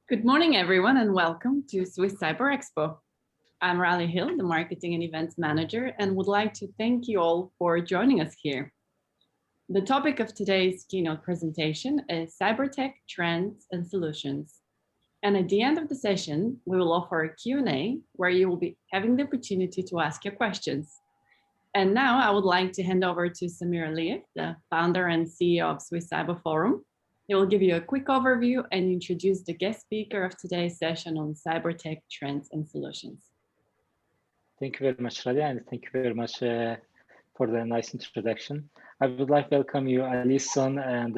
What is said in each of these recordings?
Good morning, everyone, and welcome to Swiss Cyber Expo. I'm Raleigh Hill, the Marketing and Events Manager, and would like to thank you all for joining us here. The topic of today's keynote presentation is Cybertech Trends and Solutions. And at the end of the session, we will offer a Q&A where you will be having the opportunity to ask your questions. And now I would like to hand over to Samir Aliyev, the founder and CEO of Swiss Cyber Forum. He will give you a quick overview and introduce the guest speaker of today's session on Cybertech Trends and Solutions. Thank you very much, Radia, and thank you very much for the nice introduction. I would like to welcome you, Allison, and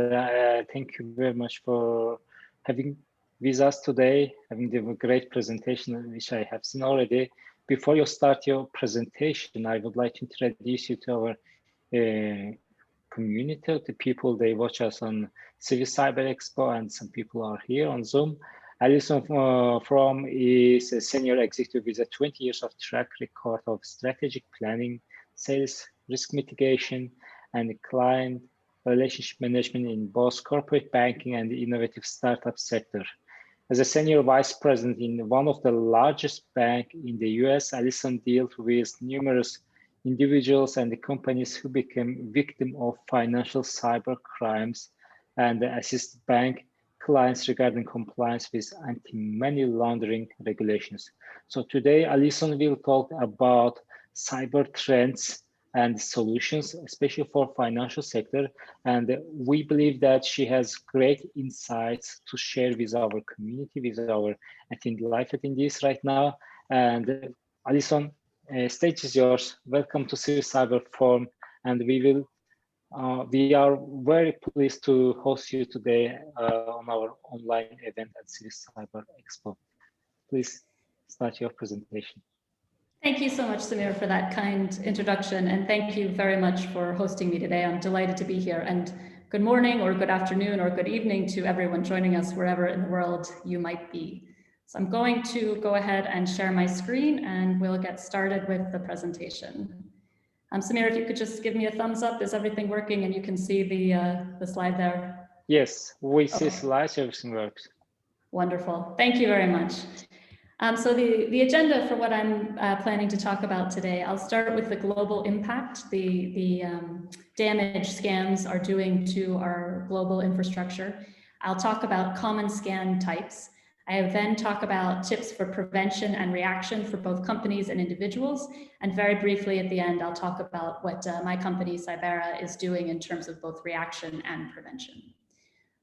thank you very much for having with us today, having the great presentation, which I have seen already. Before you start your presentation, I would like to introduce you to our community, the people they watch us on Swiss Cyber Expo, and some people are here on Zoom. Allison Fromm is a senior executive with 20 years of track record of strategic planning, sales, risk mitigation, and client relationship management in both corporate banking and the innovative startup sector. As a senior vice president in one of the largest banks in the US, Allison deals with numerous individuals and the companies who became victims of financial cyber crimes and assist bank clients regarding compliance with anti-money laundering regulations. So today, Allison will talk about cyber trends and solutions, especially for financial sector. And we believe that she has great insights to share with our community, with our live attendees right now. And Allison, stage is yours. Welcome to Swiss Cyber Forum, and we are very pleased to host you today on our online event at Swiss Cyber Expo. Please start your presentation. Thank you so much, Samir, for that kind introduction, and thank you very much for hosting me today. I'm delighted to be here, and good morning or good afternoon or good evening to everyone joining us wherever in the world you might be. So I'm going to go ahead and share my screen and we'll get started with the presentation. Samir, if you could just give me a thumbs up, is everything working and you can see the slide there? Yes, we see slides, everything works. Wonderful, thank you very much. So the agenda for what I'm planning to talk about today, I'll start with the global impact the damage scams are doing to our global infrastructure. I'll talk about common scam types. I will then talk about tips for prevention and reaction for both companies and individuals. And very briefly at the end, I'll talk about what my company, Cybera, is doing in terms of both reaction and prevention.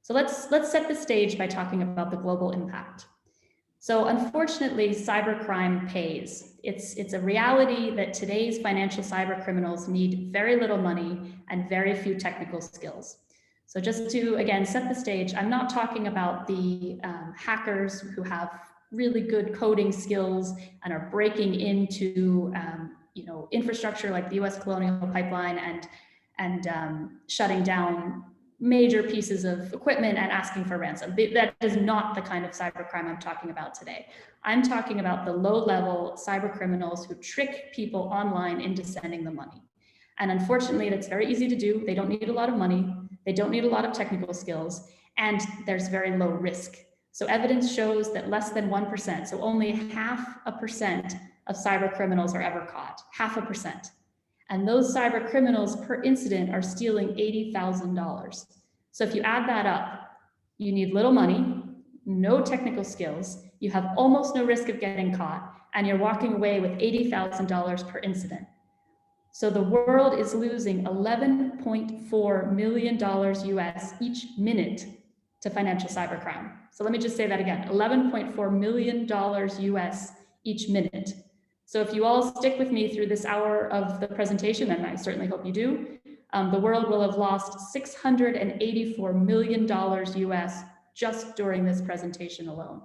So let's set the stage by talking about the global impact. So unfortunately, cybercrime pays. It's a reality that today's financial cyber criminals need very little money and very few technical skills. So just to, again, set the stage, I'm not talking about the hackers who have really good coding skills and are breaking into infrastructure like the US Colonial Pipeline and shutting down major pieces of equipment and asking for ransom. That is not the kind of cybercrime I'm talking about today. I'm talking about the low-level cyber criminals who trick people online into sending them money. And unfortunately, it's very easy to do. They don't need a lot of money. They don't need a lot of technical skills, and there's very low risk. So evidence shows that less than 1%, so only 0.5% of cyber criminals are ever caught, 0.5%. And those cyber criminals per incident are stealing $80,000. So if you add that up, you need little money, no technical skills, you have almost no risk of getting caught, and you're walking away with $80,000 per incident. So the world is losing $11.4 million US each minute to financial cybercrime. So let me just say that again, $11.4 million US each minute. So if you all stick with me through this hour of the presentation, and I certainly hope you do, the world will have lost $684 million US just during this presentation alone.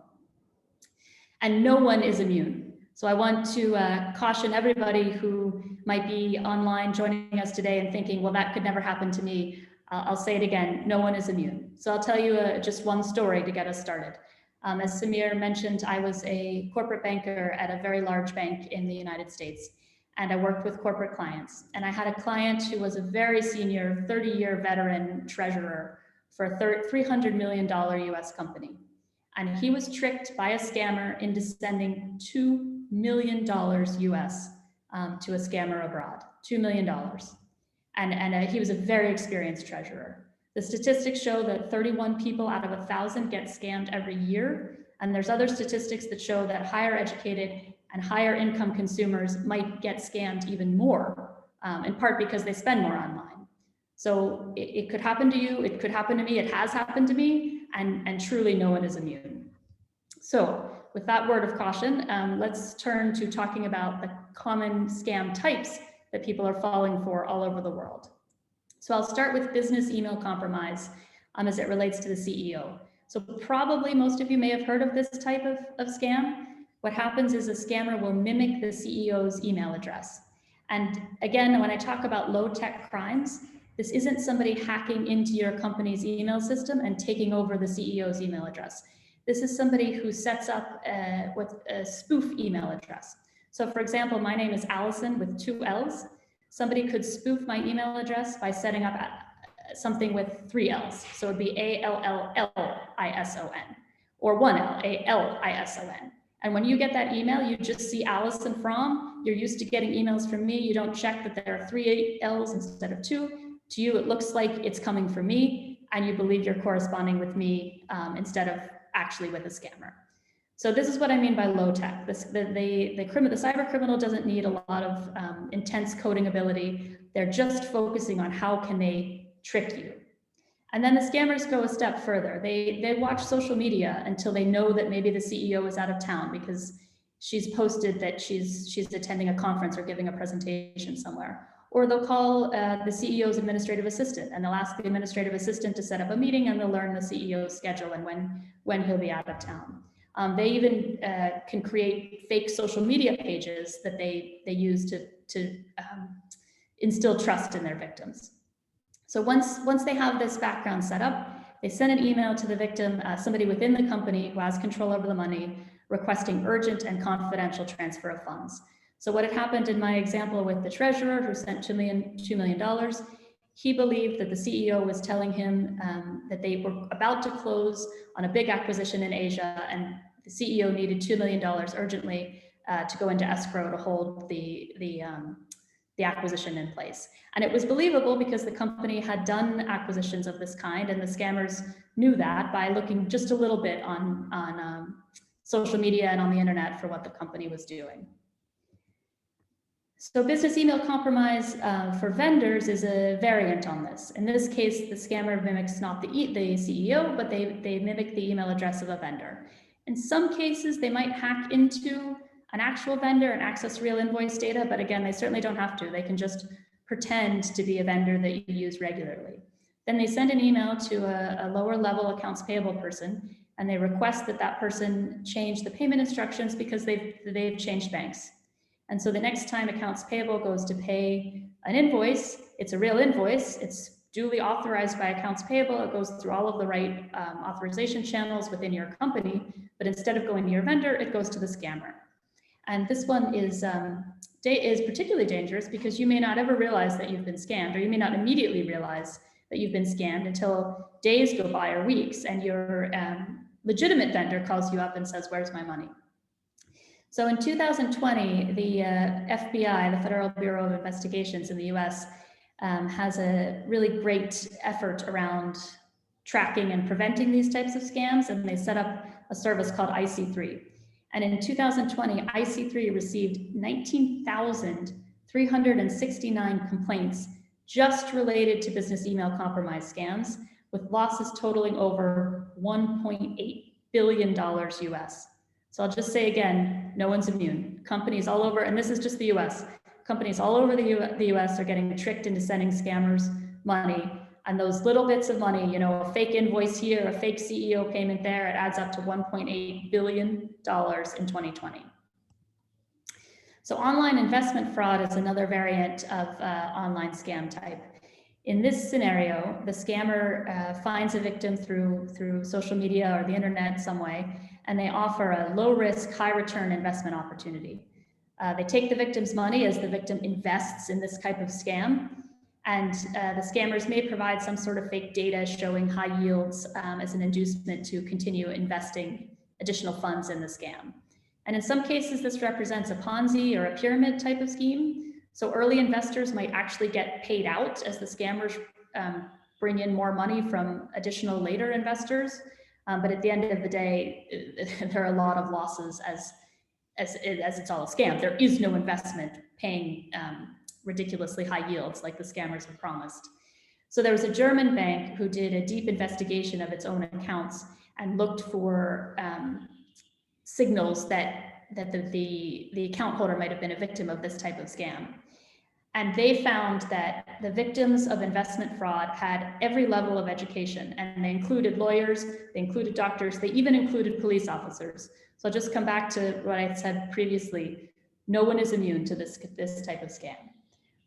And no one is immune. So I want to caution everybody who might be online joining us today and thinking, well, that could never happen to me. I'll say it again, no one is immune. So I'll tell you just one story to get us started. As Samir mentioned, I was a corporate banker at a very large bank in the United States, and I worked with corporate clients. And I had a client who was a very senior 30-year veteran treasurer for a $300 million US company. And he was tricked by a scammer into sending $2 million US to a scammer abroad, $2 million. And he was a very experienced treasurer. The statistics show that 31 people out of 1,000 get scammed every year. And there's other statistics that show that higher educated and higher income consumers might get scammed even more, in part because they spend more online. So it could happen to you, it could happen to me, it has happened to me, and truly no one is immune. So with that word of caution, let's turn to talking about the common scam types that people are falling for all over the world. So I'll start with business email compromise as it relates to the CEO. So probably most of you may have heard of this type of scam. What happens is a scammer will mimic the CEO's email address. And again, when I talk about low-tech crimes, this isn't somebody hacking into your company's email system and taking over the CEO's email address. This is somebody who sets up with a spoof email address. So for example, my name is Allison with 2 L's. Somebody could spoof my email address by setting up something with 3 L's. So it'd be ALLLISON or 1 L, ALISON. And when you get that email, you just see Allison Fromm. You're used to getting emails from me. You don't check that there are 3 L's instead of 2. To you, it looks like it's coming from me, and you believe you're corresponding with me instead of actually with a scammer. So this is what I mean by low tech. The cyber criminal doesn't need a lot of intense coding ability. They're just focusing on how can they trick you. And then the scammers go a step further. They watch social media until they know that maybe the CEO is out of town because she's posted that she's attending a conference or giving a presentation somewhere. Or they'll call the CEO's administrative assistant, and they'll ask the administrative assistant to set up a meeting, and they'll learn the CEO's schedule and when he'll be out of town. They even can create fake social media pages that they use to instill trust in their victims. So once they have this background set up, they send an email to the victim, somebody within the company who has control over the money, requesting urgent and confidential transfer of funds. So what had happened in my example with the treasurer who sent $2 million, he believed that the CEO was telling him that they were about to close on a big acquisition in Asia, and the CEO needed $2 million urgently to go into escrow to hold the acquisition in place. And it was believable because the company had done acquisitions of this kind, and the scammers knew that by looking just a little bit on social media and on the internet for what the company was doing. So business email compromise for vendors is a variant on this. In this case, the scammer mimics not the CEO, but they mimic the email address of a vendor. In some cases, they might hack into an actual vendor and access real invoice data, but again, they certainly don't have to. They can just pretend to be a vendor that you use regularly. Then they send an email to a lower level accounts payable person, and they request that that person change the payment instructions because they've changed banks. And so the next time accounts payable goes to pay an invoice, it's a real invoice, it's duly authorized by accounts payable, it goes through all of the right authorization channels within your company, but instead of going to your vendor, it goes to the scammer. And this one is particularly dangerous because you may not ever realize that you've been scammed, or you may not immediately realize that you've been scammed until days go by or weeks, and your legitimate vendor calls you up and says, "Where's my money?" So in 2020, the FBI, the Federal Bureau of Investigations in the US, has a really great effort around tracking and preventing these types of scams, and they set up a service called IC3. And in 2020, IC3 received 19,369 complaints just related to business email compromise scams, with losses totaling over $1.8 billion US. So I'll just say again, no one's immune. Companies all over, and this is just the US, companies all over the US are getting tricked into sending scammers money. And those little bits of money, you know, a fake invoice here, a fake CEO payment there, it adds up to $1.8 billion in 2020. So online investment fraud is another variant of online scam type. In this scenario, the scammer finds a victim through social media or the internet some way, and they offer a low-risk, high-return investment opportunity. They take the victim's money as the victim invests in this type of scam, And the scammers may provide some sort of fake data showing high yields as an inducement to continue investing additional funds in the scam. And in some cases, this represents a Ponzi or a pyramid type of scheme. So early investors might actually get paid out as the scammers bring in more money from additional later investors. But at the end of the day, there are a lot of losses as it's all a scam. There is no investment paying ridiculously high yields like the scammers have promised. So there was a German bank who did a deep investigation of its own accounts and looked for signals that the account holder might have been a victim of this type of scam. And they found that the victims of investment fraud had every level of education, and they included lawyers, they included doctors, they even included police officers. So I'll just come back to what I said previously. No one is immune to this type of scam.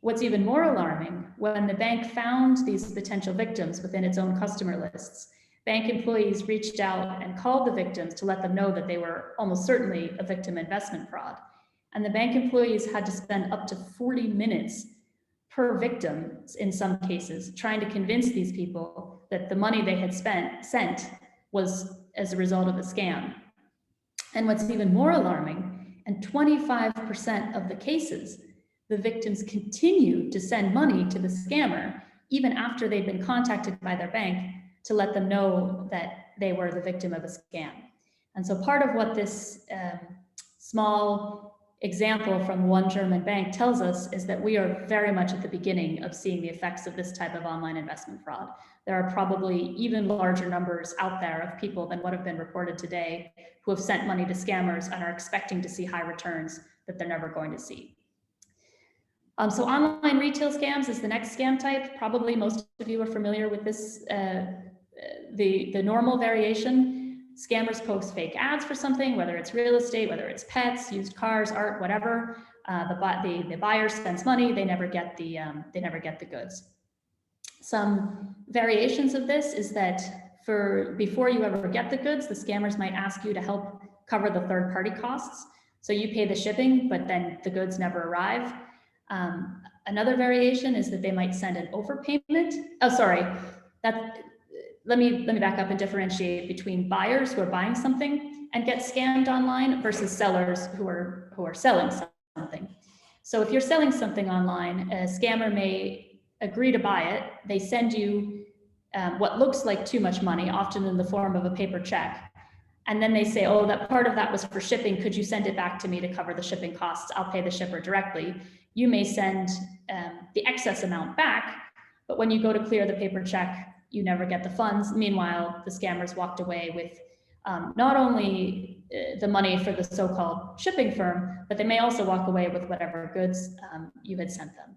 What's even more alarming, when the bank found these potential victims within its own customer lists, bank employees reached out and called the victims to let them know that they were almost certainly a victim of investment fraud. And the bank employees had to spend up to 40 minutes per victim in some cases, trying to convince these people that the money they had sent was as a result of a scam. And what's even more alarming, in 25% of the cases, the victims continued to send money to the scammer, even after they'd been contacted by their bank to let them know that they were the victim of a scam. And so part of what this small example from one German bank tells us is that we are very much at the beginning of seeing the effects of this type of online investment fraud. There are probably even larger numbers out there of people than what have been reported today who have sent money to scammers and are expecting to see high returns that they're never going to see. So online retail scams is the next scam type. Probably most of you are familiar with this, the normal variation. Scammers post fake ads for something, whether it's real estate, whether it's pets, used cars, art, whatever. The buyer spends money, they never get the goods. Some variations of this is that before you ever get the goods, the scammers might ask you to help cover the third-party costs. So you pay the shipping, but then the goods never arrive. Another variation is that they might send an overpayment. Oh, sorry. Let me back up and differentiate between buyers who are buying something and get scammed online versus sellers who are selling something. So if you're selling something online, a scammer may agree to buy it. They send you what looks like too much money, often in the form of a paper check. And then they say, oh, that part of that was for shipping. Could you send it back to me to cover the shipping costs? I'll pay the shipper directly. You may send the excess amount back, but when you go to clear the paper check, you never get the funds. Meanwhile, the scammers walked away with not only the money for the so-called shipping firm, but they may also walk away with whatever goods you had sent them.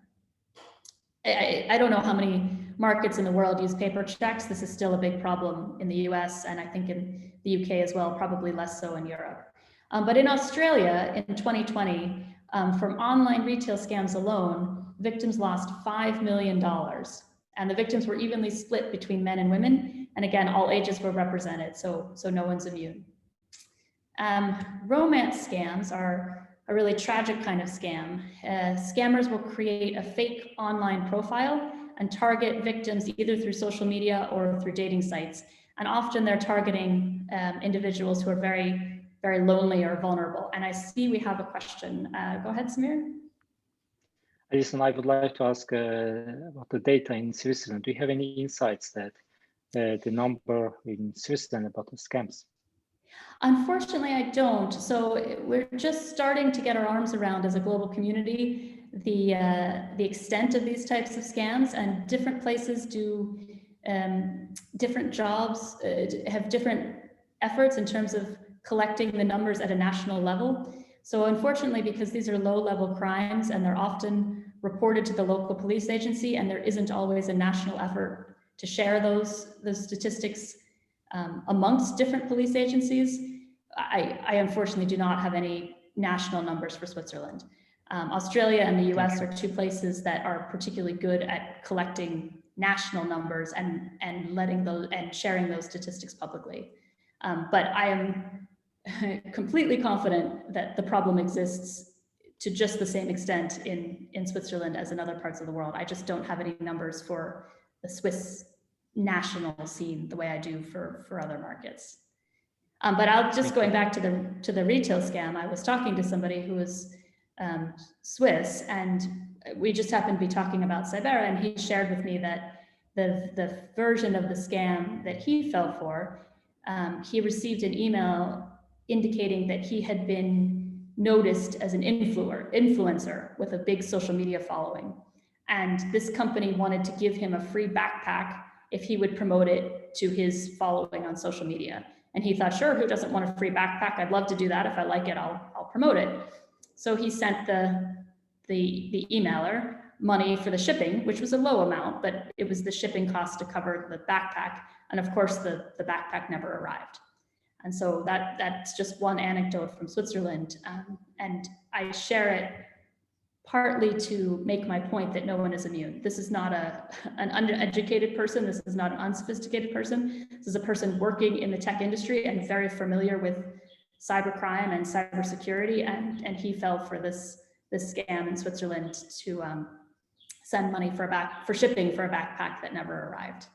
I don't know how many markets in the world use paper checks. This is still a big problem in the US, and I think in the UK as well, probably less so in Europe. But in Australia in 2020, from online retail scams alone, victims lost $5 million. And the victims were evenly split between men and women. And again, all ages were represented, so no one's immune. Romance scams are a really tragic kind of scam. Scammers will create a fake online profile and target victims either through social media or through dating sites. And often they're targeting individuals who are very, very lonely or vulnerable. And I see we have a question. Go ahead, Samir. Alison, I would like to ask about the data in Switzerland. Do you have any insights that the number in Switzerland about the scams? Unfortunately, I don't. So we're just starting to get our arms around as a global community the extent of these types of scams, and different places do different jobs, have different efforts in terms of collecting the numbers at a national level. So unfortunately, because these are low-level crimes and they're often reported to the local police agency, and there isn't always a national effort to share those statistics amongst different police agencies, I unfortunately do not have any national numbers for Switzerland. Australia and the US are two places that are particularly good at collecting national numbers and letting those and sharing those statistics publicly. But I am completely confident that the problem exists to just the same extent in Switzerland as in other parts of the world. I just don't have any numbers for the Swiss national scene the way I do for other markets. But I'll just going back to the retail scam. I was talking to somebody who was Swiss, and we just happened to be talking about Cybera, and he shared with me that the version of the scam that he fell for, he received an email indicating that he had been noticed as an influencer with a big social media following. And this company wanted to give him a free backpack if he would promote it to his following on social media. And he thought, sure, who doesn't want a free backpack? I'd love to do that. If I like it, I'll promote it. So he sent the emailer money for the shipping, which was a low amount, but it was the shipping cost to cover the backpack. And of course, the backpack never arrived. And so that's just one anecdote from Switzerland. And I share it partly to make my point that no one is immune. This is not an undereducated person. This is not an unsophisticated person. This is a person working in the tech industry and very familiar with cybercrime and cybersecurity. And he fell for this scam in Switzerland to send money for shipping for a backpack that never arrived.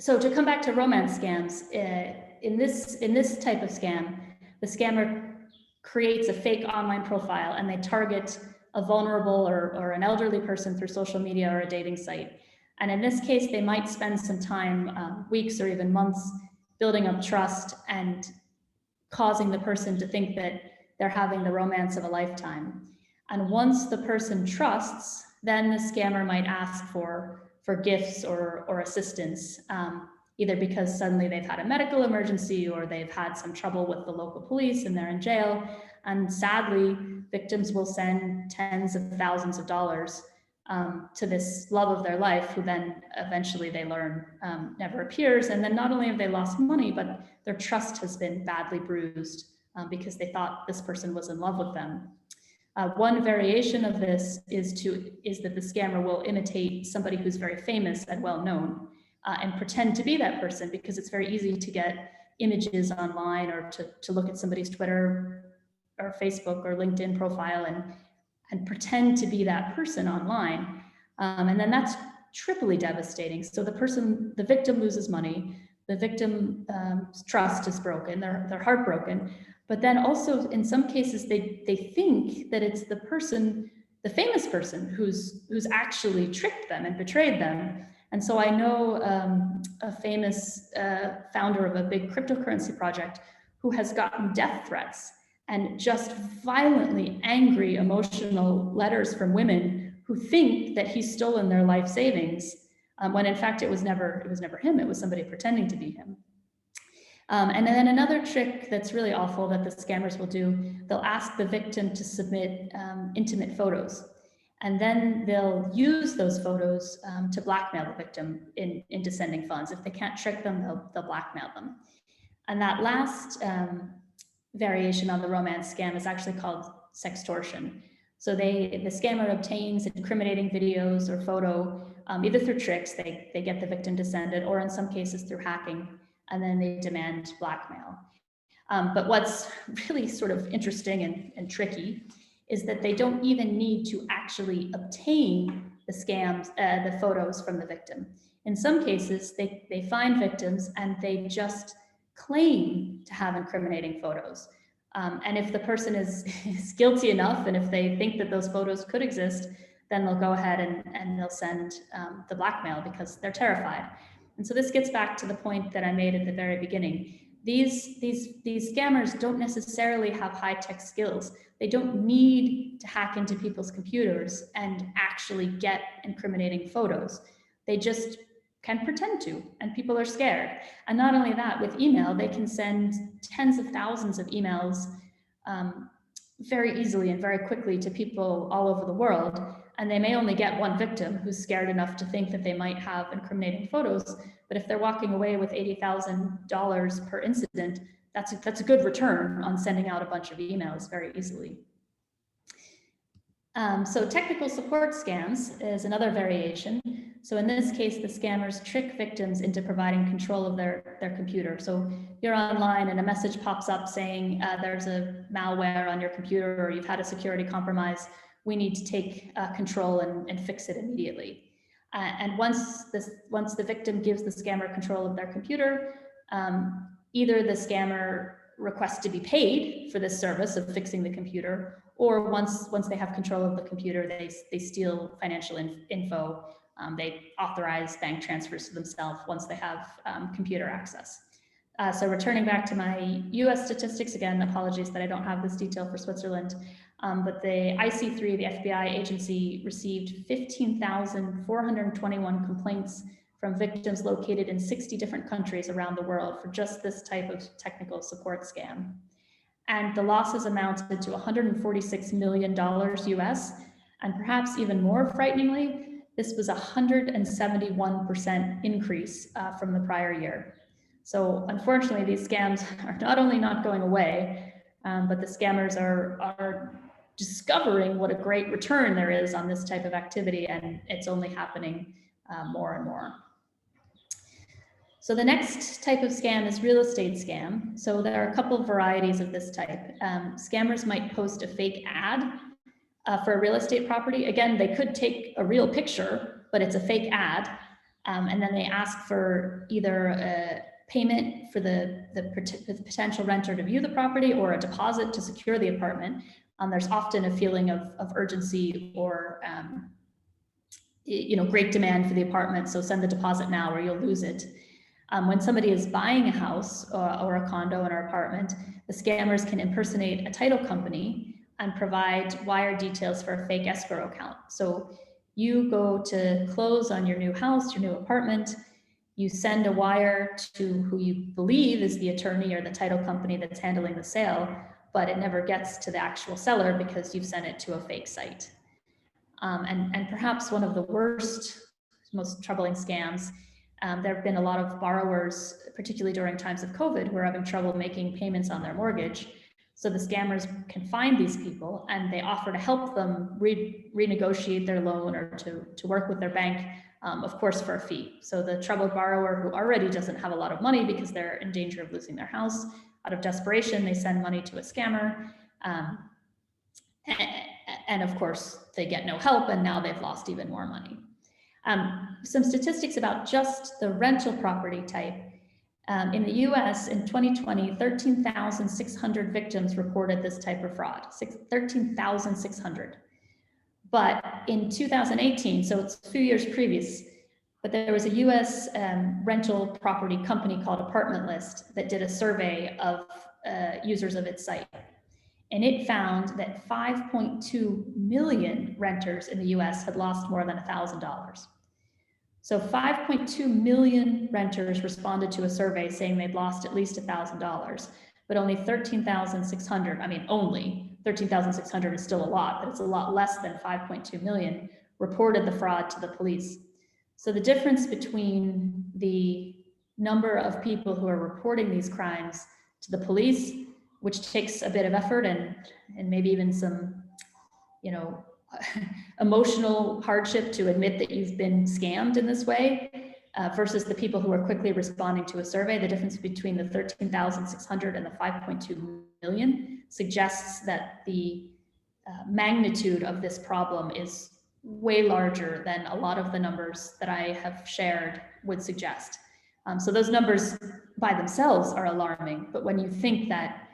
So to come back to romance scams, in this type of scam, the scammer creates a fake online profile and they target a vulnerable or an elderly person through social media or a dating site. And in this case, they might spend some time, weeks or even months, building up trust and causing the person to think that they're having the romance of a lifetime. And once the person trusts, then the scammer might ask for gifts or assistance, either because suddenly they've had a medical emergency or they've had some trouble with the local police and they're in jail. And sadly, victims will send tens of thousands of dollars to this love of their life, who then eventually they learn never appears. And then not only have they lost money, but their trust has been badly bruised because they thought this person was in love with them. One variation of this is that the scammer will imitate somebody who's very famous and well known and pretend to be that person, because it's very easy to get images online or to look at somebody's Twitter or Facebook or LinkedIn profile and pretend to be that person online. And then that's triply devastating. So the victim loses money, the victim's trust is broken, they're heartbroken. But then also in some cases, they think that it's the famous person who's actually tricked them and betrayed them. And so I know a famous founder of a big cryptocurrency project who has gotten death threats and just violently angry, emotional letters from women who think that he's stolen their life savings, when in fact it was never him, it was somebody pretending to be him. And then another trick that's really awful that the scammers will do, they'll ask the victim to submit intimate photos. And then they'll use those photos to blackmail the victim into sending funds. If they can't trick them, they'll blackmail them. And that last variation on the romance scam is actually called sextortion. So the scammer obtains incriminating videos or photo, either through tricks, they get the victim to send it, or in some cases through hacking, and then they demand blackmail. But what's really sort of interesting and tricky is that they don't even need to actually obtain the photos from the victim. In some cases, they find victims and they just claim to have incriminating photos. And if the person is guilty enough, and if they think that those photos could exist, then they'll go ahead and they'll send the blackmail because they're terrified. And so this gets back to the point that I made at the very beginning. These scammers don't necessarily have high-tech skills. They don't need to hack into people's computers and actually get incriminating photos. They just can pretend to, and people are scared. And not only that, with email, they can send tens of thousands of emails very easily and very quickly to people all over the world. And they may only get one victim who's scared enough to think that they might have incriminating photos. But if they're walking away with $80,000 per incident, that's a good return on sending out a bunch of emails very easily. So technical support scams is another variation. So in this case, the scammers trick victims into providing control of their computer. So you're online and a message pops up saying there's a malware on your computer or you've had a security compromise. We need to take control and fix it immediately. And once the victim gives the scammer control of their computer, either the scammer requests to be paid for this service of fixing the computer, or once they have control of the computer, they steal financial info. They authorize bank transfers to themselves once they have computer access. So returning back to my US statistics, again, apologies that I don't have this detail for Switzerland, but the IC3, the FBI agency, received 15,421 complaints from victims located in 60 different countries around the world for just this type of technical support scam. And the losses amounted to $146 million US, and perhaps even more frighteningly, this was a 171% increase from the prior year. So unfortunately, these scams are not only not going away, but the scammers are discovering what a great return there is on this type of activity, and it's only happening more and more. So the next type of scam is real estate scam. So there are a couple of varieties of this type. Scammers might post a fake ad for a real estate property. Again, they could take a real picture, but it's a fake ad. And then they ask for either a payment for the potential renter to view the property or a deposit to secure the apartment. There's often a feeling of urgency or great demand for the apartment. So send the deposit now or you'll lose it. When somebody is buying a house or a condo or apartment, the scammers can impersonate a title company and provide wire details for a fake escrow account. So you go to close on your new house, your new apartment, you send a wire to who you believe is the attorney or the title company that's handling the sale, but it never gets to the actual seller because you've sent it to a fake site. And perhaps one of the worst, most troubling scams, there have been a lot of borrowers, particularly during times of COVID, who are having trouble making payments on their mortgage. So the scammers can find these people and they offer to help them renegotiate their loan or to work with their bank, of course, for a fee. So the troubled borrower who already doesn't have a lot of money because they're in danger of losing their house, out of desperation, they send money to a scammer. And of course, they get no help and now they've lost even more money. Some statistics about just the rental property type. In the US in 2020, 13,600 victims reported this type of fraud, 13,600. But in 2018, so it's a few years previous, but there was a US rental property company called Apartment List that did a survey of users of its site. And it found that 5.2 million renters in the US had lost more than $1,000. So 5.2 million renters responded to a survey saying they'd lost at least $1,000, but only 13,600, only 13,600 is still a lot, but it's a lot less than 5.2 million, reported the fraud to the police. So the difference between the number of people who are reporting these crimes to the police, which takes a bit of effort and maybe even some, emotional hardship to admit that you've been scammed in this way, versus the people who are quickly responding to a survey, the difference between the 13,600 and the 5.2 million suggests that the magnitude of this problem is way larger than a lot of the numbers that I have shared would suggest. So those numbers by themselves are alarming, but when you think that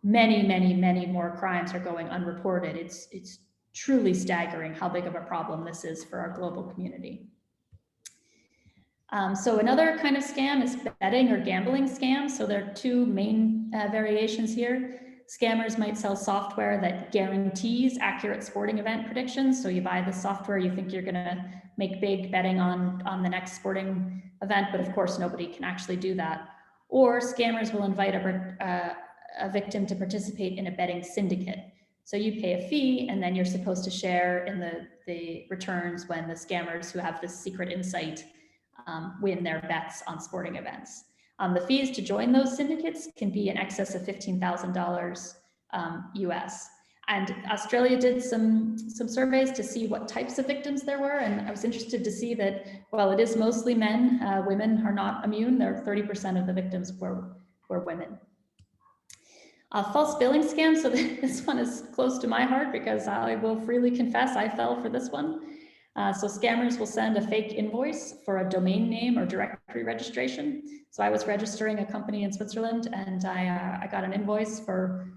many, many, many more crimes are going unreported, it's truly staggering how big of a problem this is for our global community. So another kind of scam is betting or gambling scams. So there are two main variations here. Scammers might sell software that guarantees accurate sporting event predictions. So you buy the software, you think you're gonna make big betting on the next sporting event, but of course nobody can actually do that. Or scammers will invite a victim to participate in a betting syndicate. So you pay a fee and then you're supposed to share in the returns when the scammers who have this secret insight win their bets on sporting events. The fees to join those syndicates can be in excess of $15,000 US. And Australia did some surveys to see what types of victims there were. And I was interested to see that, while it is mostly men, women are not immune. There are 30% of the victims were women. False billing scams. So this one is close to my heart because I will freely confess I fell for this one. So scammers will send a fake invoice for a domain name or directory registration. So I was registering a company in Switzerland, and I got an invoice for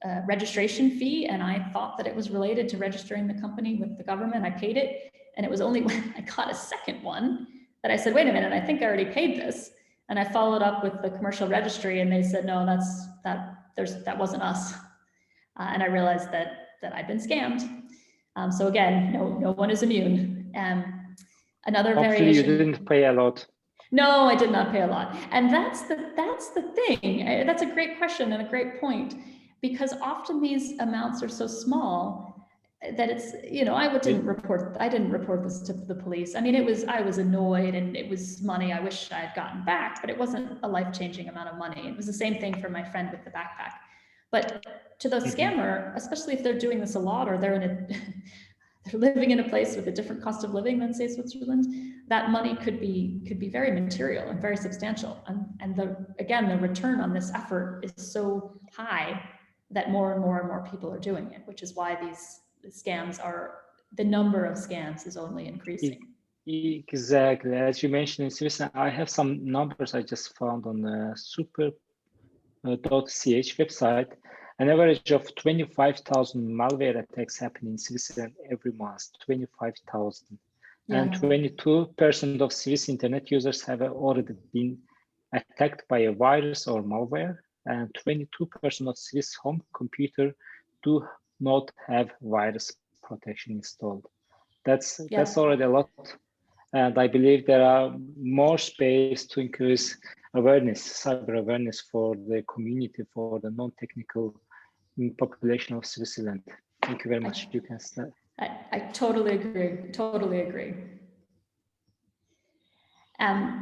a registration fee, and I thought that it was related to registering the company with the government. I paid it, and it was only when I got a second one that I said, wait a minute, I think I already paid this. And I followed up with the commercial registry, and they said, no, that wasn't us. And I realized that I'd been scammed. So again, no one is immune. Another Hopefully variation. You didn't pay a lot. No, I did not pay a lot. And that's the thing. That's a great question and a great point, because often these amounts are so small that it's, I didn't report this to the police. I mean, I was annoyed, and it was money I wish I had gotten back, but it wasn't a life-changing amount of money. It was the same thing for my friend with the backpack. But to the scammer, especially if they're doing this a lot, or they're living in a place with a different cost of living than, say, Switzerland, that money could be very material and very substantial. And the return on this effort is so high that more and more people are doing it, which is why the number of scams is only increasing. Exactly. As you mentioned in Switzerland, I have some numbers I just found on the super.ch website. An average of 25,000 malware attacks happen in Switzerland every month, 25,000. Yeah. And 22% of Swiss internet users have already been attacked by a virus or malware, and 22% of Swiss home computer do not have virus protection installed. That's already a lot. And I believe there are more space to increase awareness, cyber awareness for the community, for the non-technical population of Switzerland. Thank you very much. You can start. I totally agree.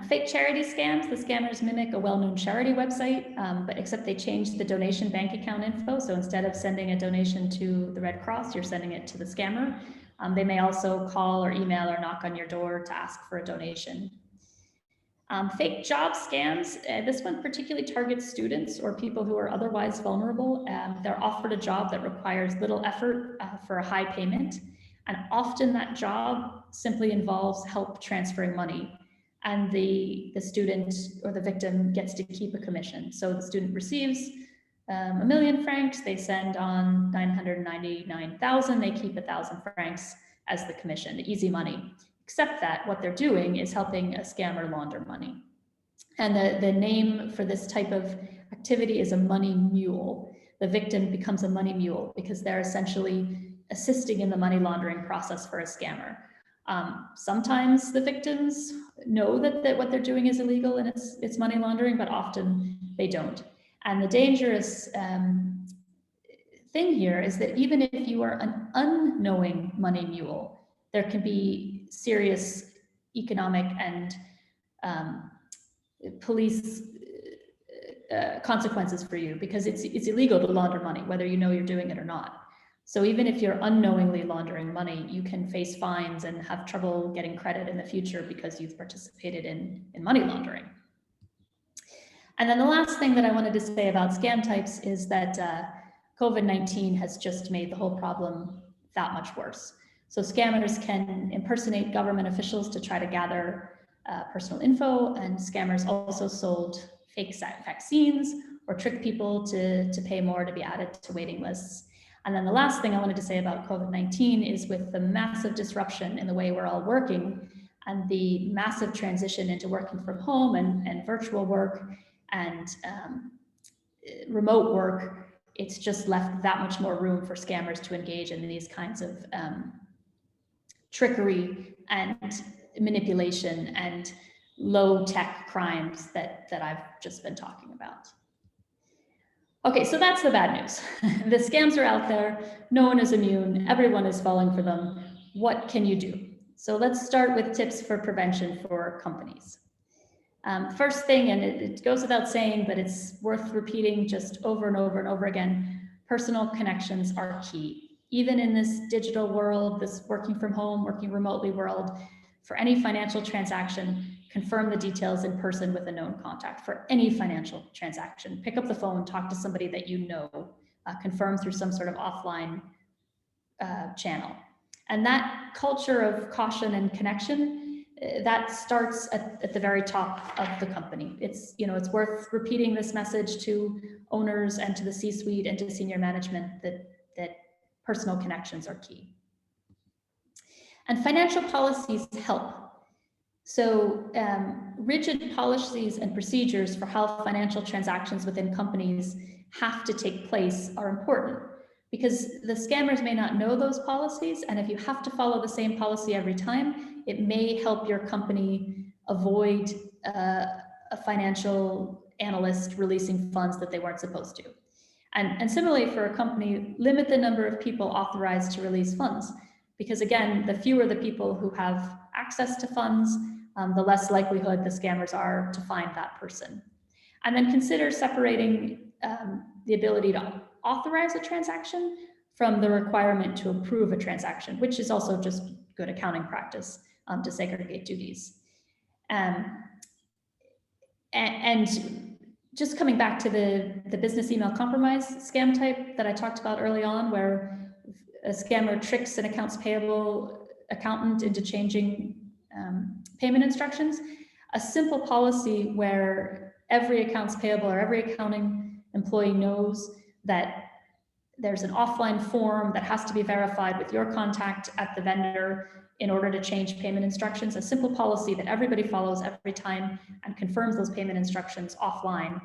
Fake charity scams. The scammers mimic a well-known charity website, but except they changed the donation bank account info. So instead of sending a donation to the Red Cross, you're sending it to the scammer. They may also call or email or knock on your door to ask for a donation. Fake job scams. This one particularly targets students or people who are otherwise vulnerable. They're offered a job that requires little effort for a high payment. And often that job simply involves help transferring money. And the student or the victim gets to keep a commission. So the student receives $1 million francs, they send on 999,000, they keep 1,000 francs as the commission, easy money. Except that what they're doing is helping a scammer launder money. And the name for this type of activity is a money mule. The victim becomes a money mule because they're essentially assisting in the money laundering process for a scammer. Sometimes the victims know that what they're doing is illegal and it's money laundering, but often they don't. And the dangerous thing here is that even if you are an unknowing money mule, there can be serious economic and police consequences for you, because it's illegal to launder money, whether you know you're doing it or not. So even if you're unknowingly laundering money, you can face fines and have trouble getting credit in the future because you've participated in money laundering. And then the last thing that I wanted to say about scam types is that COVID-19 has just made the whole problem that much worse. So scammers can impersonate government officials to try to gather personal info, and scammers also sold fake vaccines or trick people to pay more to be added to waiting lists. And then the last thing I wanted to say about COVID-19 is with the massive disruption in the way we're all working and the massive transition into working from home and virtual work and remote work, it's just left that much more room for scammers to engage in these kinds of trickery and manipulation and low-tech crimes that I've just been talking about. Okay, so that's the bad news. The scams are out there. No one is immune. Everyone is falling for them. What can you do? So let's start with tips for prevention for companies. First thing, and it goes without saying, but it's worth repeating just over and over and over again, personal connections are key. Even in this digital world, this working from home, working remotely world, for any financial transaction, confirm the details in person with a known contact. For any financial transaction, pick up the phone, talk to somebody that you know, confirm through some sort of offline channel. And that culture of caution and connection, that starts at the very top of the company. It's, it's worth repeating this message to owners and to the C-suite and to senior management that personal connections are key. And financial policies help. So rigid policies and procedures for how financial transactions within companies have to take place are important, because the scammers may not know those policies, and if you have to follow the same policy every time, it may help your company avoid a financial analyst releasing funds that they weren't supposed to. And similarly for a company, limit the number of people authorized to release funds, because again, the fewer the people who have access to funds, the less likelihood the scammers are to find that person. And then consider separating the ability to authorize a transaction from the requirement to approve a transaction, which is also just good accounting practice to segregate duties. And just coming back to the business email compromise scam type that I talked about early on, where a scammer tricks an accounts payable accountant into changing payment instructions, a simple policy where every accounts payable or every accounting employee knows that there's an offline form that has to be verified with your contact at the vendor in order to change payment instructions, a simple policy that everybody follows every time and confirms those payment instructions offline.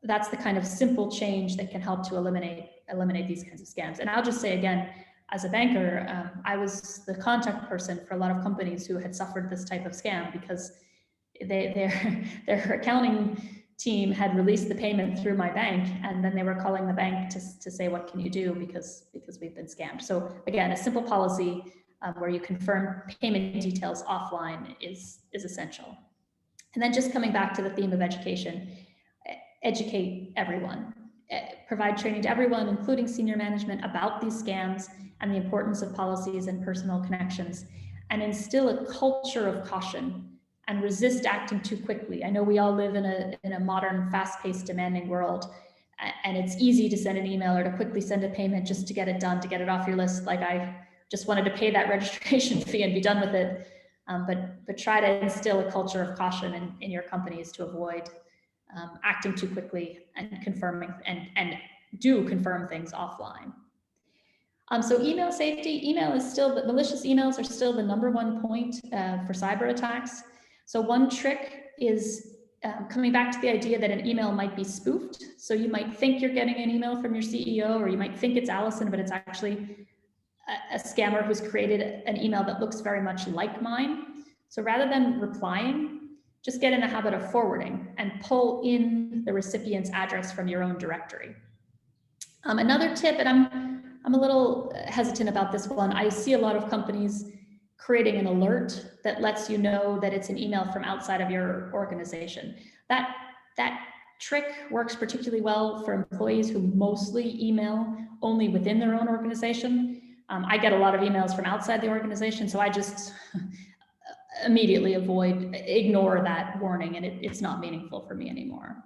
That's the kind of simple change that can help to eliminate these kinds of scams. And I'll just say again, as a banker, I was the contact person for a lot of companies who had suffered this type of scam because their accounting team had released the payment through my bank, and then they were calling the bank to say, what can you do, because we've been scammed. So again, a simple policy where you confirm payment details offline is essential. And then just coming back to the theme of education, educate everyone. Provide training to everyone, including senior management, about these scams and the importance of policies and personal connections, and instill a culture of caution and resist acting too quickly. I know we all live in a modern, fast-paced, demanding world, and it's easy to send an email or to quickly send a payment just to get it done, to get it off your list. Like, I just wanted to pay that registration fee and be done with it. But try to instill a culture of caution in your companies to avoid acting too quickly and confirming and do confirm things offline. So email safety, malicious emails are still the #1 point for cyber attacks. So one trick is coming back to the idea that an email might be spoofed. So you might think you're getting an email from your CEO, or you might think it's Allison, but it's actually a scammer who's created an email that looks very much like mine. So rather than replying, just get in the habit of forwarding and pull in the recipient's address from your own directory. Another tip, and I'm a little hesitant about this one. I see a lot of companies creating an alert that lets you know that it's an email from outside of your organization. That trick works particularly well for employees who mostly email only within their own organization. I get a lot of emails from outside the organization, so I just immediately ignore that warning, and it's not meaningful for me anymore.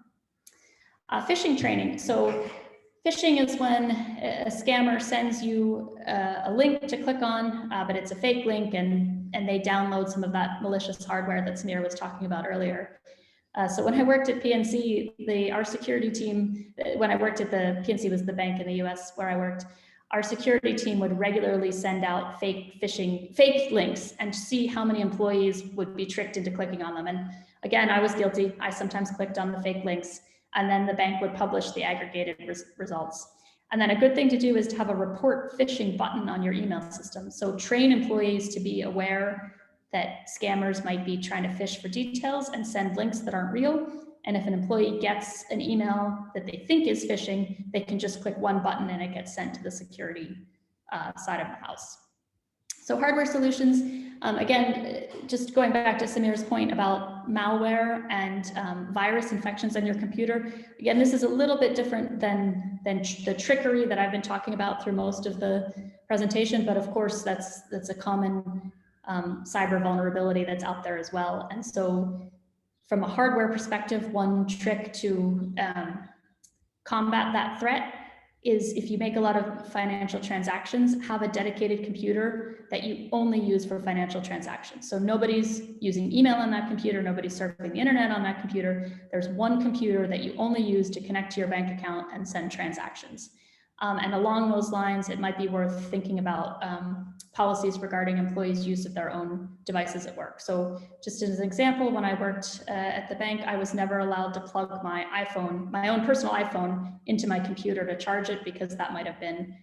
Phishing training. So phishing is when a scammer sends you a link to click on, but it's a fake link, and they download some of that malicious hardware that Samir was talking about earlier. So when I worked at PNC, our security team, when I worked at PNC was the bank in the US where I worked, our security team would regularly send out fake links and see how many employees would be tricked into clicking on them. And again, I was guilty. I sometimes clicked on the fake links, and then the bank would publish the aggregated results. And then a good thing to do is to have a report phishing button on your email system. So train employees to be aware that scammers might be trying to phish for details and send links that aren't real. And if an employee gets an email that they think is phishing, they can just click one button and it gets sent to the security side of the house. So hardware solutions, Again, just going back to Samir's point about malware and virus infections on your computer. Again, this is a little bit different than the trickery that I've been talking about through most of the presentation, but of course that's a common cyber vulnerability that's out there as well. And so from a hardware perspective, one trick to combat that threat is if you make a lot of financial transactions, have a dedicated computer that you only use for financial transactions. So nobody's using email on that computer, nobody's surfing the internet on that computer. There's one computer that you only use to connect to your bank account and send transactions. And along those lines, it might be worth thinking about policies regarding employees' use of their own devices at work. So just as an example, when I worked at the bank, I was never allowed to plug my iPhone, my own personal iPhone, into my computer to charge it, because that might have been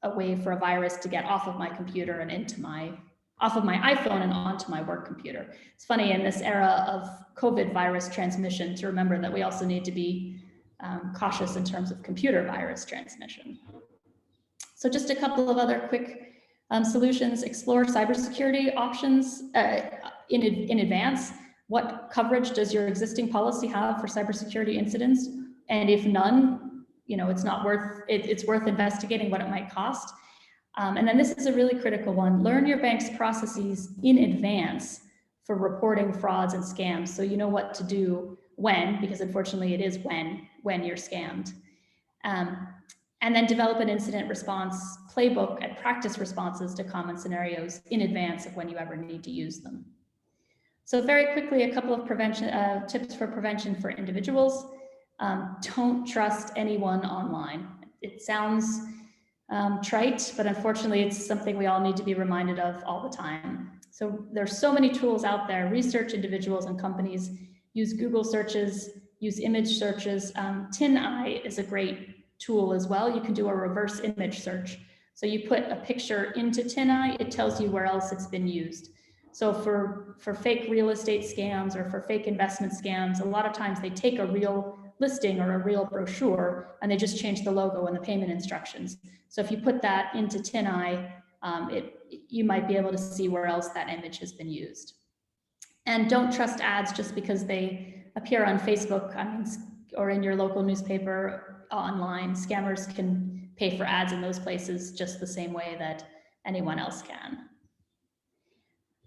a way for a virus to get off of my computer and off of my iPhone and onto my work computer. It's funny in this era of COVID virus transmission to remember that we also need to be cautious in terms of computer virus transmission. So just a couple of other quick solutions. Explore cybersecurity options in advance. What coverage does your existing policy have for cybersecurity incidents? And if none, it's worth investigating what it might cost. And then this is a really critical one. Learn your bank's processes in advance for reporting frauds and scams, so you know what to do when, because unfortunately it is when you're scammed. And then develop an incident response playbook and practice responses to common scenarios in advance of when you ever need to use them. So very quickly, a couple of tips for prevention for individuals. Don't trust anyone online. It sounds trite, but unfortunately it's something we all need to be reminded of all the time. So there's so many tools out there. Research individuals and companies, use Google searches, use image searches. TinEye is a great tool as well. You can do a reverse image search. So you put a picture into TinEye, it tells you where else it's been used. So for fake real estate scams or for fake investment scams, a lot of times they take a real listing or a real brochure and they just change the logo and the payment instructions. So if you put that into TinEye, you might be able to see where else that image has been used. And don't trust ads just because they appear on Facebook or in your local newspaper online. Scammers can pay for ads in those places just the same way that anyone else can.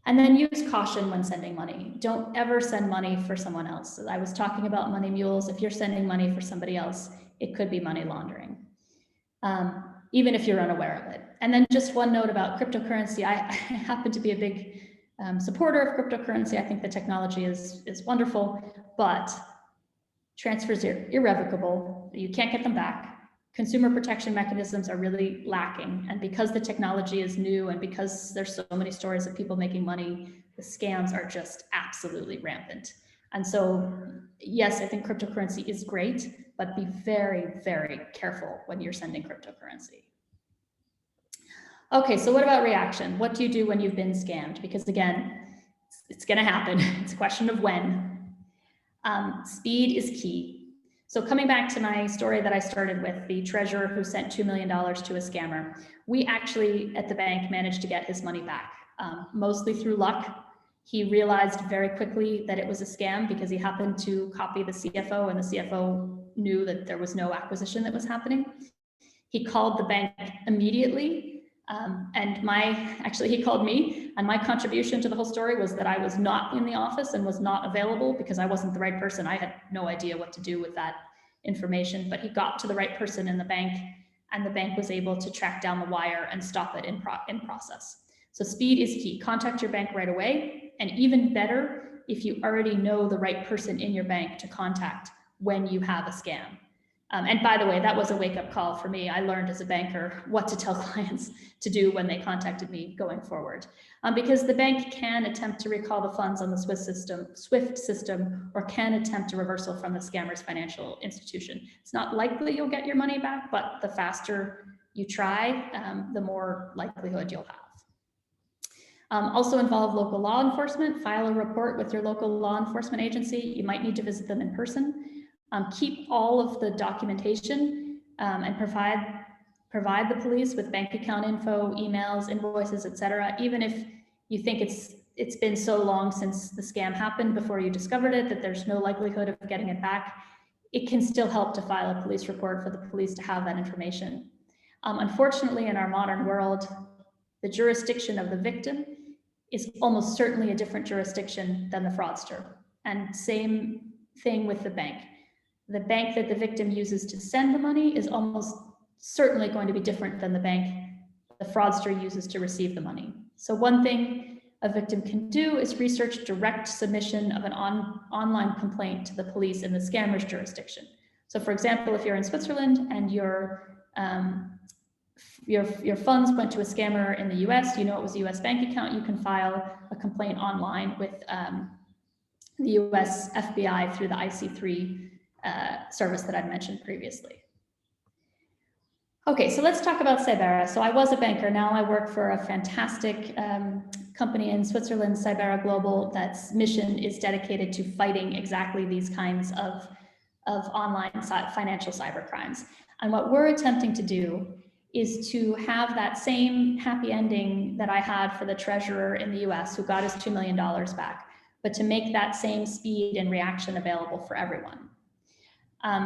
And then use caution when sending money. Don't ever send money for someone else. I was talking about money mules. If you're sending money for somebody else, it could be money laundering, even if you're unaware of it. And then just one note about cryptocurrency. I happen to be a big supporter of cryptocurrency. I think the technology is wonderful, but transfers are irrevocable. You can't get them back. Consumer protection mechanisms are really lacking. And because the technology is new and because there's so many stories of people making money, the scams are just absolutely rampant. And so, yes, I think cryptocurrency is great, but be very, very careful when you're sending cryptocurrency. Okay, so what about reaction? What do you do when you've been scammed? Because again, it's gonna happen. It's a question of when. Speed is key. So coming back to my story that I started with, the treasurer who sent $2 million to a scammer, we actually at the bank managed to get his money back, mostly through luck. He realized very quickly that it was a scam because he happened to copy the CFO, and the CFO knew that there was no acquisition that was happening. He called the bank immediately. He called me, and my contribution to the whole story was that I was not in the office and was not available because I wasn't the right person. I had no idea what to do with that information, but he got to the right person in the bank, and the bank was able to track down the wire and stop it in process. So speed is key. Contact your bank right away, and even better if you already know the right person in your bank to contact when you have a scam. And by the way, that was a wake-up call for me. I learned as a banker what to tell clients to do when they contacted me going forward. Because the bank can attempt to recall the funds on the SWIFT system, or can attempt a reversal from the scammer's financial institution. It's not likely you'll get your money back, but the faster you try, the more likelihood you'll have. Also involve local law enforcement. File a report with your local law enforcement agency. You might need to visit them in person. Keep all of the documentation and provide provide the police with bank account info, emails, invoices, etc. Even if you think it's been so long since the scam happened before you discovered it that there's no likelihood of getting it back, it can still help to file a police report for the police to have that information. Unfortunately, in our modern world, the jurisdiction of the victim is almost certainly a different jurisdiction than the fraudster. And same thing with the bank. The bank that the victim uses to send the money is almost certainly going to be different than the bank the fraudster uses to receive the money. So one thing a victim can do is research direct submission of an online complaint to the police in the scammer's jurisdiction. So for example, if you're in Switzerland and your funds went to a scammer in the US, you know it was a US bank account, you can file a complaint online with the US FBI through the IC3 service that I've mentioned previously. Okay, so let's talk about Cybera. So I was a banker, now I work for a fantastic company in Switzerland, Cybera Global, that's mission is dedicated to fighting exactly these kinds of online financial cybercrimes. And what we're attempting to do is to have that same happy ending that I had for the treasurer in the US who got his $2 million back, but to make that same speed and reaction available for everyone.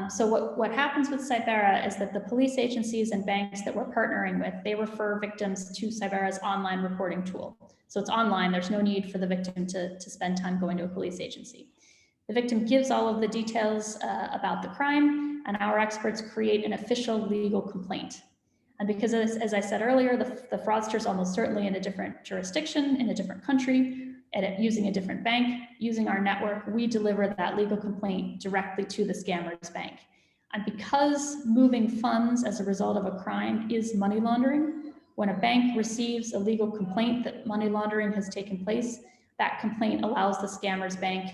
So what happens with Cybera is that the police agencies and banks that we're partnering with, they refer victims to Cybera's online reporting tool. So it's online, there's no need for the victim to spend time going to a police agency. The victim gives all of the details about the crime, and our experts create an official legal complaint. And because, as I said earlier, the fraudster is almost certainly in a different jurisdiction, in a different country, and using a different bank, using our network, we deliver that legal complaint directly to the scammer's bank. And because moving funds as a result of a crime is money laundering, when a bank receives a legal complaint that money laundering has taken place, that complaint allows the scammer's bank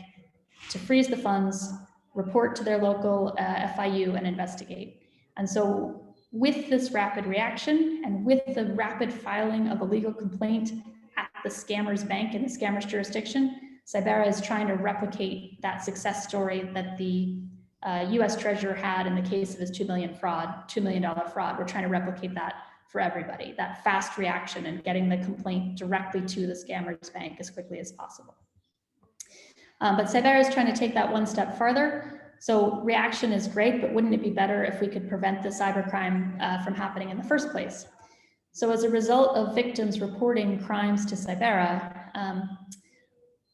to freeze the funds, report to their local FIU, and investigate. And so with this rapid reaction and with the rapid filing of a legal complaint at the scammer's bank in the scammer's jurisdiction, Cybera is trying to replicate that success story that the US Treasurer had in the case of his $2 million fraud. We're trying to replicate that for everybody, that fast reaction and getting the complaint directly to the scammer's bank as quickly as possible. But Cybera is trying to take that one step farther. So reaction is great, but wouldn't it be better if we could prevent the cybercrime from happening in the first place? So as a result of victims reporting crimes to Cybera,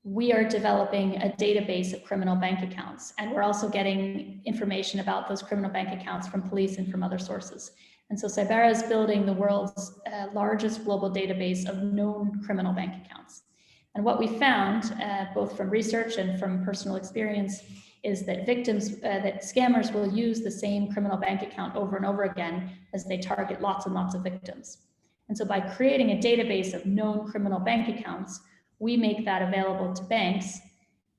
we are developing a database of criminal bank accounts, and we're also getting information about those criminal bank accounts from police and from other sources. And so Cybera is building the world's largest global database of known criminal bank accounts. And what we found, both from research and from personal experience, is that that scammers will use the same criminal bank account over and over again as they target lots and lots of victims. And so by creating a database of known criminal bank accounts, we make that available to banks.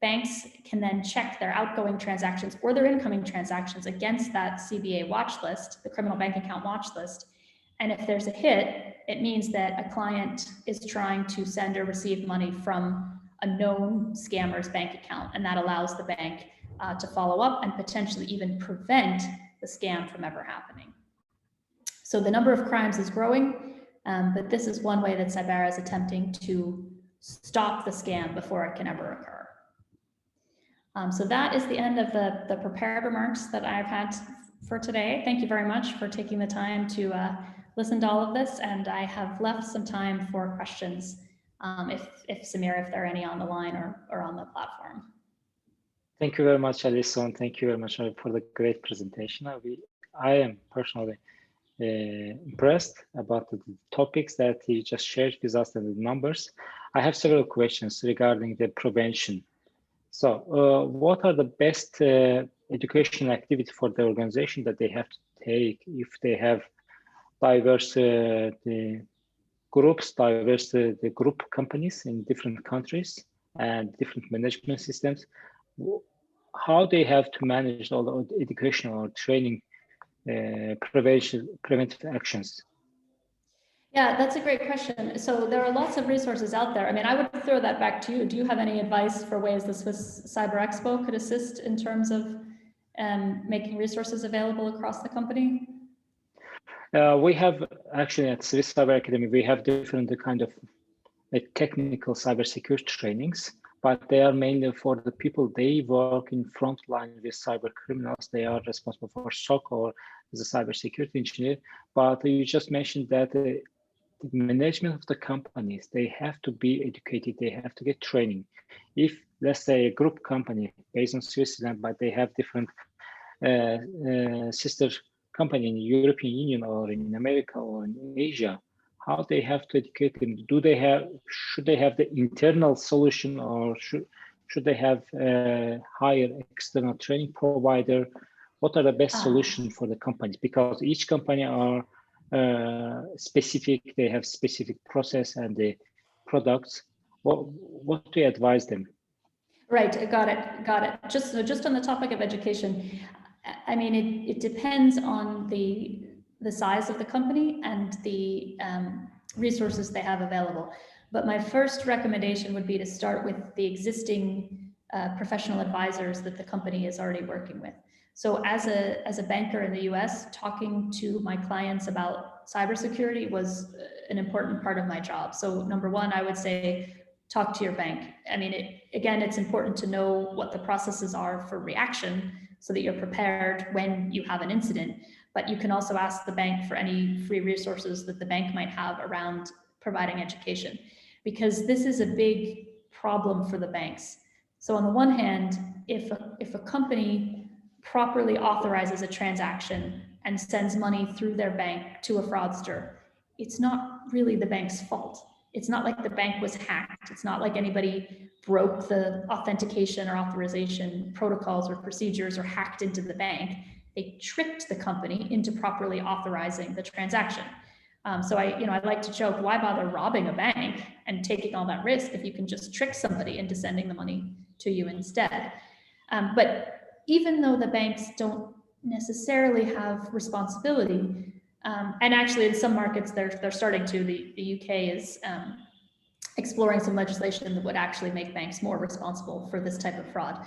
Banks can then check their outgoing transactions or their incoming transactions against that CBA watch list, the criminal bank account watch list. And if there's a hit, it means that a client is trying to send or receive money from a known scammer's bank account. And that allows the bank to follow up and potentially even prevent the scam from ever happening. So the number of crimes is growing, but this is one way that Cybera is attempting to stop the scam before it can ever occur. So that is the end of the prepared remarks that I've had for today. Thank you very much for taking the time to listen to all of this, and I have left some time for questions if Samir, if there are any on the line or on the platform. Thank you very much, Allison. Thank you very much for the great presentation. I am personally impressed about the topics that you just shared with us and the numbers. I have several questions regarding the prevention. So what are the best educational activity for the organization that they have to take if they have diverse the groups, diverse the group companies in different countries and different management systems? How they have to manage all the educational or training preventive actions? Yeah, that's a great question. So there are lots of resources out there. I mean, I would throw that back to you. Do you have any advice for ways the Swiss Cyber Expo could assist in terms of making resources available across the company? We have actually at Swiss Cyber Academy, we have different kind of technical cybersecurity trainings, but they are mainly for the people, they work in front line with cyber criminals. They are responsible for SOC or as a cybersecurity engineer. But you just mentioned that the management of the companies, they have to be educated, they have to get training. If, let's say, a group company based on Switzerland, but they have different sister company in the European Union or in America or in Asia, how they have to educate them? Should they have the internal solution, or should they have hire external training provider? What are the best solutions for the companies? Because each company are specific, they have specific process and the products. What do you advise them? Right, got it. Just on the topic of education, I mean, it depends on the size of the company and the resources they have available. But my first recommendation would be to start with the existing professional advisors that the company is already working with. So as a banker in the US, talking to my clients about cybersecurity was an important part of my job. So number one, I would say, talk to your bank. I mean, it's important to know what the processes are for reaction so that you're prepared when you have an incident. But you can also ask the bank for any free resources that the bank might have around providing education, because this is a big problem for the banks. So on the one hand, if a company properly authorizes a transaction and sends money through their bank to a fraudster, it's not really the bank's fault. It's not like the bank was hacked. It's not like anybody broke the authentication or authorization protocols or procedures or hacked into the bank. They tricked the company into properly authorizing the transaction. So I like to joke, why bother robbing a bank and taking all that risk if you can just trick somebody into sending the money to you instead? But even though the banks don't necessarily have responsibility, and actually in some markets they're starting to, the UK is exploring some legislation that would actually make banks more responsible for this type of fraud.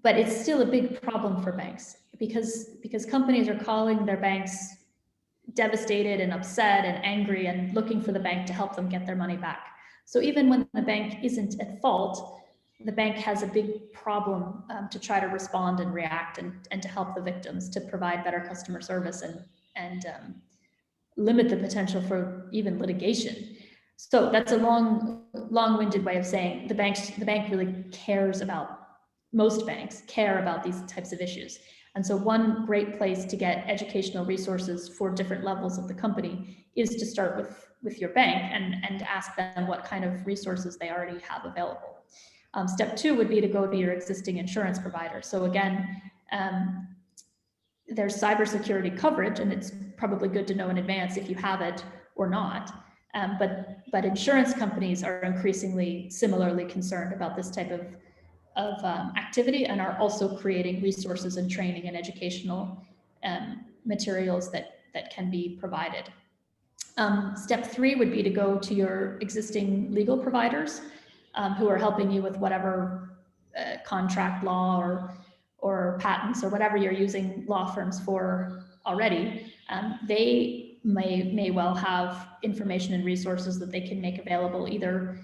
But it's still a big problem for banks because companies are calling their banks devastated and upset and angry and looking for the bank to help them get their money back. So even when the bank isn't at fault, the bank has a big problem to try to respond and react and to help the victims, to provide better customer service and limit the potential for even litigation. So that's a long-winded way of saying the bank really cares about, most banks care about these types of issues. And so one great place to get educational resources for different levels of the company is to start with your bank and ask them what kind of resources they already have available. Step two would be to go to your existing insurance provider. So again, there's cybersecurity coverage, and it's probably good to know in advance if you have it or not. But insurance companies are increasingly similarly concerned about this type of activity and are also creating resources and training and educational materials that can be provided. Step three would be to go to your existing legal providers who are helping you with whatever contract law or patents or whatever you're using law firms for already. They may well have information and resources that they can make available, either,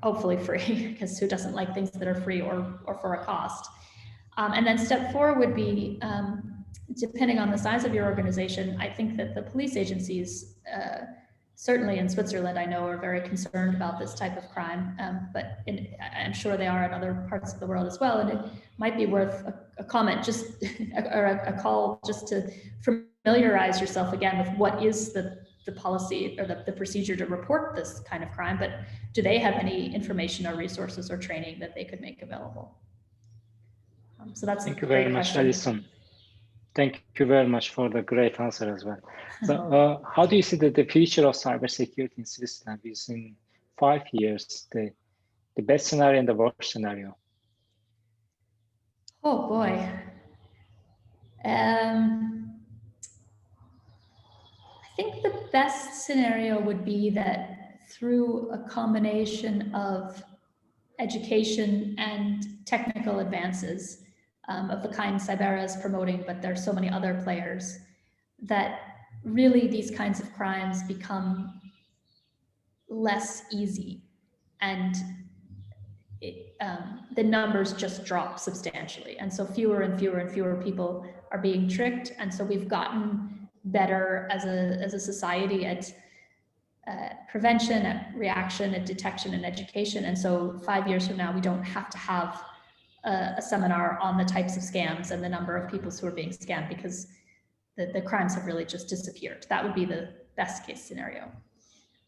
hopefully free, because who doesn't like things that are free, or for a cost. And then step four would be, depending on the size of your organization, I think that the police agencies, certainly in Switzerland, I know, are very concerned about this type of crime, but I'm sure they are in other parts of the world as well. And it might be worth a comment, or a call, just to familiarize yourself again with what is the policy or the procedure to report this kind of crime, but do they have any information or resources or training that they could make available? So that's Thank you very much, Allison. Thank you very much for the great answer as well. So how do you see the future of cybersecurity in Switzerland within 5 years, the best scenario and the worst scenario? Oh boy. I think the best scenario would be that through a combination of education and technical advances of the kind Cybera is promoting, but there's so many other players, that really these kinds of crimes become less easy, and the numbers just drop substantially. And so fewer and fewer and fewer people are being tricked. And so we've gotten better as a society at prevention, at reaction, at detection and education. And so 5 years from now, we don't have to have a seminar on the types of scams and the number of people who are being scammed, because the crimes have really just disappeared. That would be the best case scenario.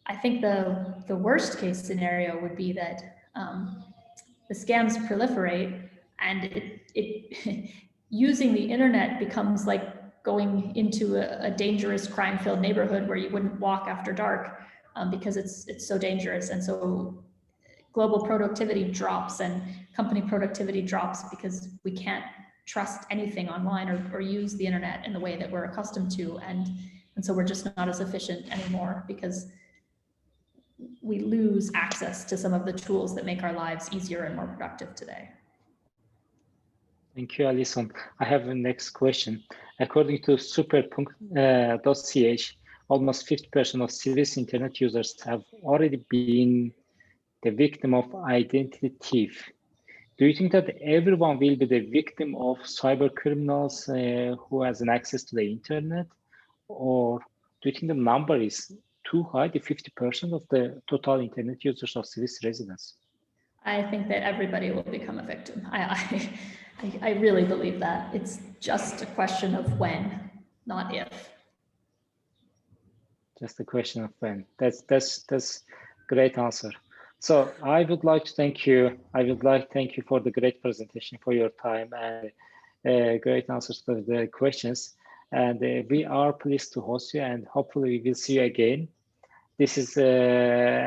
I think the worst case scenario would be that the scams proliferate, and it using the internet becomes like going into a dangerous crime-filled neighborhood where you wouldn't walk after dark, because it's so dangerous. And so global productivity drops and company productivity drops because we can't trust anything online or use the internet in the way that we're accustomed to. And so we're just not as efficient anymore because we lose access to some of the tools that make our lives easier and more productive today. Thank you, Allison. I have the next question. According to super.ch, almost 50% of serious internet users have already been the victim of identity thief. Do you think that everyone will be the victim of cyber criminals who has an access to the internet? Or do you think the number is too high, the 50% of the total internet users of Swiss residents? I think that everybody will become a victim. I really believe that. It's just a question of when, not if. Just a question of when. That's great answer. So I would like to thank you. I would like to thank you for the great presentation, for your time, and great answers to the questions. And we are pleased to host you, and hopefully we will see you again. This is the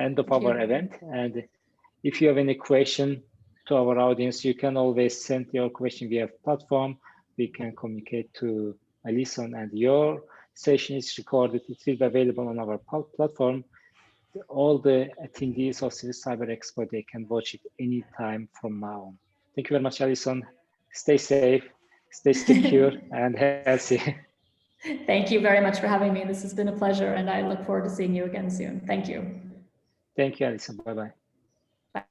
end of our event. And if you have any question to our audience, you can always send your question via platform. We can communicate to Allison, and your session is recorded. It will be available on our platform. All the attendees of Swiss Cyber Expo, they can watch it anytime from now on. Thank you very much, Allison. Stay safe, stay secure, and healthy. Thank you very much for having me. This has been a pleasure, and I look forward to seeing you again soon. Thank you. Thank you, Allison. Bye-bye. Bye.